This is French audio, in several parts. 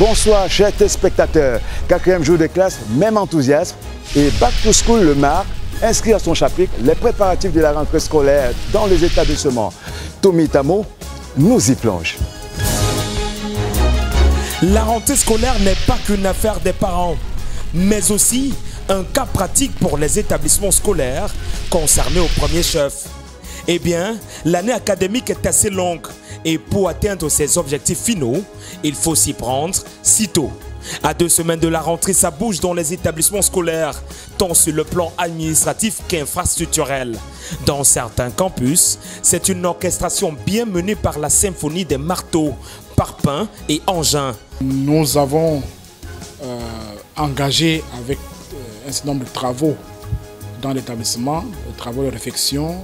Bonsoir chers téléspectateurs, 4e jour de classe, même enthousiasme et Back to School le marque, inscrit à son chapitre les préparatifs de la rentrée scolaire dans les établissements. Tommy Tamo nous y plonge. La rentrée scolaire n'est pas qu'une affaire des parents, mais aussi un cas pratique pour les établissements scolaires concernés au premier chef. Eh bien, l'année académique est assez longue et pour atteindre ses objectifs finaux, il faut s'y prendre sitôt. À 2 semaines de la rentrée, ça bouge dans les établissements scolaires, tant sur le plan administratif qu'infrastructurel. Dans certains campus, c'est une orchestration bien menée par la symphonie des marteaux, parpaings et engins. Nous avons engagé avec un certain nombre de travaux dans l'établissement, des travaux de réfection,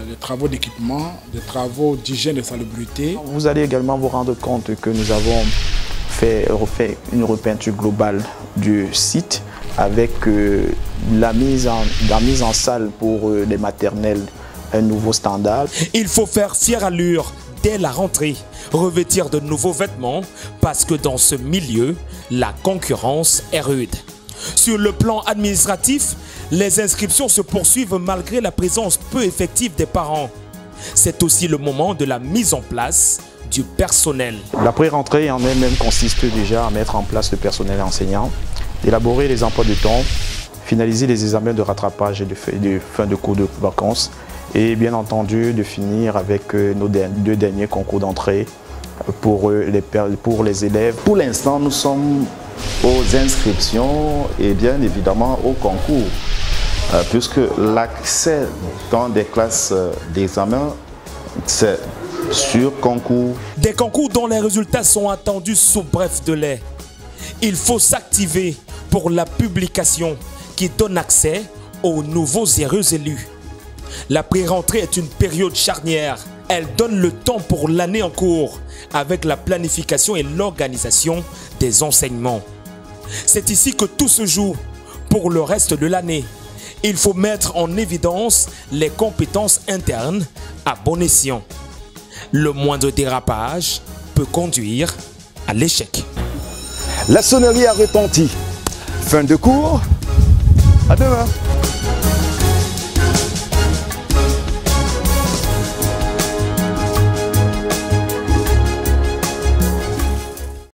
des travaux d'équipement, des travaux d'hygiène et de salubrité. Vous allez également vous rendre compte que nous avons refait une repeinture globale du site avec la mise en salle pour les maternelles, un nouveau standard. Il faut faire fière allure dès la rentrée, revêtir de nouveaux vêtements parce que dans ce milieu, la concurrence est rude. Sur le plan administratif, les inscriptions se poursuivent malgré la présence peu effective des parents. C'est aussi le moment de la mise en place du personnel. La pré-rentrée en elle-même consiste déjà à mettre en place le personnel enseignant, élaborer les emplois de temps, finaliser les examens de rattrapage et de fin de cours de vacances et bien entendu de finir avec nos 2 derniers concours d'entrée pour les élèves. Pour l'instant, nous sommes aux inscriptions et bien évidemment au concours, puisque l'accès dans des classes d'examen, c'est sur concours. Des concours dont les résultats sont attendus sous bref délai. Il faut s'activer pour la publication qui donne accès aux nouveaux et heureux élus. La pré-rentrée est une période charnière. Elle donne le temps pour l'année en cours avec la planification et l'organisation des enseignements. C'est ici que tout se joue pour le reste de l'année. Il faut mettre en évidence les compétences internes à bon escient. Le moindre dérapage peut conduire à l'échec. La sonnerie a retenti. Fin de cours. À demain.